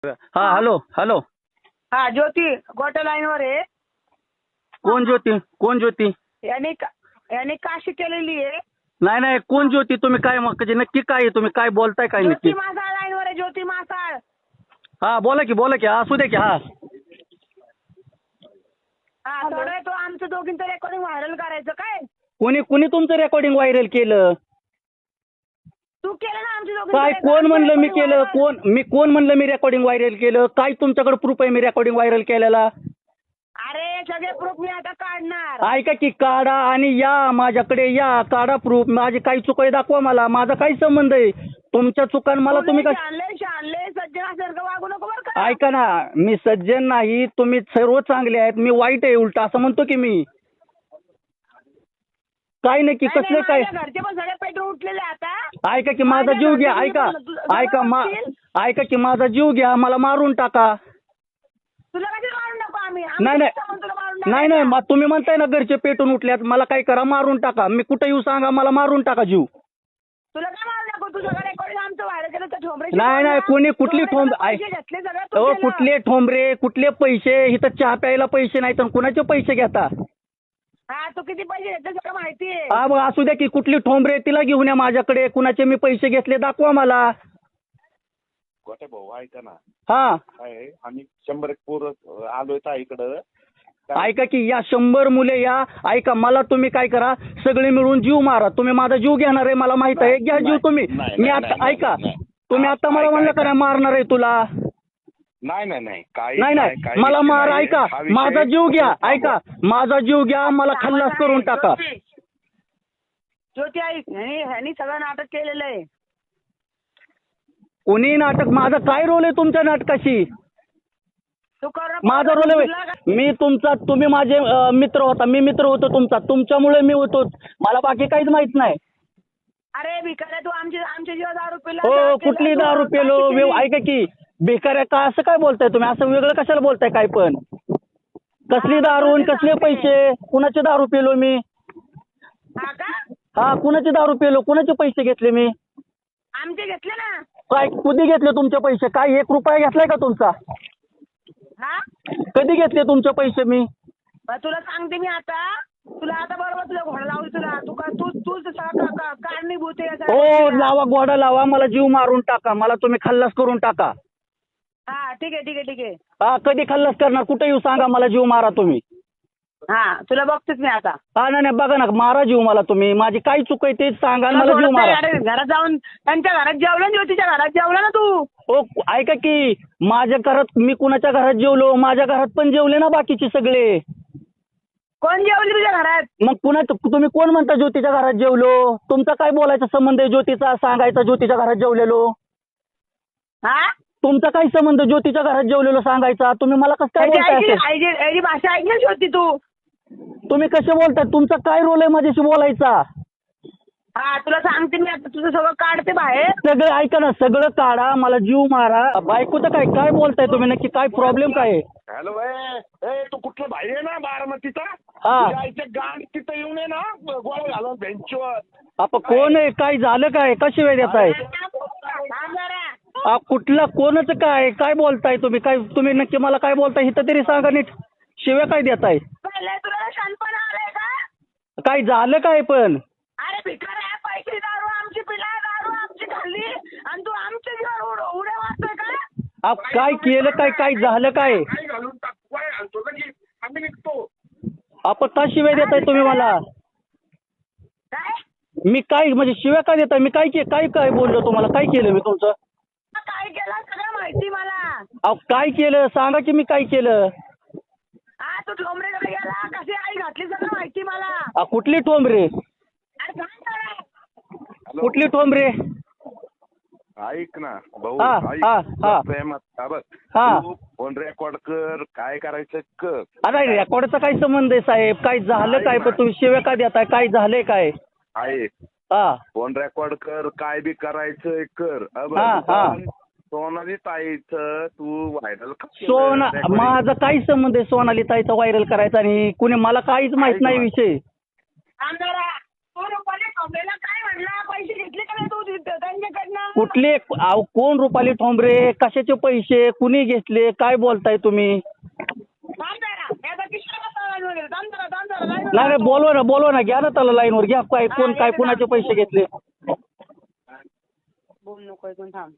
हा hello hello. हा ज्योती गोटे लाईनवर आहे. कोण ज्योती कोण ज्योती? यांनी काशी केलेली आहे. नाही नाही कोण ज्योती तुम्ही काय म्हणजे नक्की काय आहे? तुम्ही काय बोलताय काय ज्योती नक्की? मासाळ लाईनवर आहे. ज्योती मासाळ. हा बोला की असू दे की हा. हा थोडं तो आमचं दोघींचं रेकॉर्डिंग व्हायरल करायचं काय? कुणी तुमचं रेकॉर्डिंग व्हायरल केलं? तू केलं ना आमच्या काय कोण म्हणलं मी केलं? कोण म्हणलं मी रेकॉर्डिंग व्हायरल केलं? काय तुमच्याकडे प्रूफ आहे मी रेकॉर्डिंग व्हायरल केलेला? अरे सगळे प्रूफ मी आता काढणार. ऐका की काढा आणि या माझ्याकडे या काढा प्रूफ. माझी काही चूक आहे दाखवा मला. माझा काही संबंध आहे तुमच्या चुकान मला तुम्ही काय? शानले सज्जनासारखं वागू नको बरं का. ऐका ना मी सज्जन नाही तुम्ही सर्व चांगले आहेत मी वाईट आहे उलट असं म्हणतो की मी काय नाही की कसले काय. घरचे पण सगळे पेटून उठलेले आता. ऐका की माझा जीव घ्या. ऐका की माझा जीव घ्या मला मारून टाका. तुला कधी मारून नको आम्ही नाही मग तुम्ही म्हणताय ना घरचे पेटून उठल्यात मला काय करा मारून टाका. मी कुठे येऊ सांगा मला मारून टाका जीव. तुला काय मारून नको. तुझं रेकॉर्डिंग आमचं व्हायरल केलं तर ठोंबरे. नाही कुठली कुठले ठोंबरे कुठले पैसे इथं चहा प्यायला पैसे नाही तर कुणाचे पैसे घेता? हा तू किती पैसे घेतले सगळं माहिती आहे. हा मग असू द्या की कुठली ठोंबरे तिला घेऊन या माझ्याकडे. कुणाचे मी पैसे घेतले दाखवा मला. गोटे भाऊ ऐका ना. हा काय आम्ही 100 पोरं आलोय इकडं. ऐका की या 100 मुले या. ऐका मला तुम्ही काय करा सगळे मिळून जीव मारा. तुम्ही माझा जीव घेणार आहे मला माहित आहे. घ्या जीव तुम्ही. मी आता ऐका तुम्ही आता मला म्हणलं का मारणार आहे तुला? नाही मला मार. ऐका माझा जीव घ्या. ऐका माझा जीव घ्या मला खल्लास करून टाका. ज्योती ऐक ह्यानी सगळं नाटक केलेलं आहे. कोणी नाटक? माझा काय रोल आहे तुमच्या नाटकाशी? तू कर माझा रोल आहे मी तुमचा. तुम्ही माझे मित्र होता मी मित्र होतो तुमचा. तुमच्यामुळे मी होतो. मला बाकी काहीच माहित नाही. अरे भिकाऱ्या तू आमच्या जीवा दारू पिला. हो कुठली दारू पेलो? ऐका की भिकाऱ्या का असं काय बोलताय तुम्ही? असं वेगळं कशाला बोलताय काय पण? कसली दारू कसले पैसे? कुणाचे दारू पेलो मी? हा का? हा कुणाचे दारू पेलो? कुणाचे पैसे घेतले मी? आमचे घेतले ना. काय कधी घेतले तुमचे पैसे? काय 1 रुपया घेतलाय का तुमचा? हा कधी घेतले तुमचे पैसे मी? तुला सांगते मी आता. तुला आता बरोबर तुला घोडा लावली. तुला तूच सगळं कारणीभूत आहे. हो लावा घोडा लावा मला जीव मारून टाका. मला तुम्ही खल्लास करून टाका. हा ठीक आहे. हा कधी खल्लास करणार? कुठे येऊ सांगा मला जीव मारा तुम्ही. हा तुला बघतेच मी आता. हा नाही बघा ना मारा जीव मला तुम्ही. माझी काय चूक आहे तेच सांगा मला जीव मारा. घरात जाऊन त्यांच्या घरात जेवला ना. ज्योतीच्या घरात जेवला ना तू? हो ऐका की माझ्या घरात मी कुणाच्या घरात जेवलो? माझ्या घरात पण जेवले ना बाकीचे सगळे. कोण जेवली तुझ्या घरात? मग तुम्ही कोण म्हणता ज्योतीच्या घरात जेवलो? तुमचा काय बोलायचा संबंध आहे ज्योतीचा? सांगायचा ज्योतीच्या घरात जेवलेलो. हा तुमचा काय संबंध ज्योतीच्या घरात जेवलेलो सांगायचा? तुम्ही मला कसं काय बोलताय? भाषा ऐकलीच होती तू. तुम्ही कसे बोलताय? तुमचा काय रोल आहे माझ्याशी बोलायचा? हा तुला सांगते मी आता. तुझं सगळं काढते बाहेर. सगळं ऐका ना सगळं काढा मला जीव मारा. बायकोचं काय बोलताय तुम्ही? नक्की काय प्रॉब्लेम काय आहे? हॅलो तू कुठलं भाई आहे ना बारामतीचा? हा गाण तिथं येऊन आहे ना गोळ घालून बेंचवर. आपण कोण आहे? काय झालं काय? कशी वेळ देत आहे? कुठला कोणाचं काय बोलताय तुम्ही? काय तुम्ही नक्की मला काय बोलताय इथं तरी सांगा नीट. शिव्या काय देताय? तुला शानपणा आलाय का? काय झालं काय पण? अरे भिकाऱ्या पैसे दारू आमची पिला. दारू आमची खाल्ली आणि तू आमच्या जीवावर उड्या मारतोय का? काय केलं काय झालं काय? घालून घालतो की आम्ही निघतो. आपण का शिव्या देताय तुम्ही मला? काय मी काय म्हणजे शिव्या काय देताय? मी काय बोललो तुम्हाला? काय केलं मी तुमचं? काय केलं सगळं माहिती मला. काय केलं सांगा की मी काय केलं? हा तू ठोंबरेकडे गेला. कशी आई घातली सगळं माहिती मला. कुठली ठोंबरे? अरे सांग जरा. कुठली ठोंबरे? ऐक ना भाऊ. फोन रेकॉर्ड कर. काय करायचं कर. अरे रेकॉर्डचा काय संबंध आहे साहेब? काय झालं काय? पण तुम्ही शिव्या का देताय? काय झालंय काय? हा फोन रेकॉर्ड कर. काय बी करायचं कर. सोनाली ताईचं तू व्हायरल. माझा काही संबंध आहे सोनाली ताईचा व्हायरल करायचा? आणि कुणी मला काहीच माहित नाही विषय. रुपाली ठोंबरेला काय म्हणला, पैसे घेतले का नाही तू त्यांच्याकडनं? कुठले कोण रुपाली ठोंबरे, कशाचे पैसे, कुणी घेतले, काय बोलताय तुम्ही? थांब जरा, याचा किस्सा कसा लाईनवर आहे? थांब जरा, लाईनवर नाही नाही, बोलवा ना, घ्या ना त्याला लाईनवर, घ्या. काय कोण काय कुणाचे पैसे घेतले? बोल नको ऐकून थांब.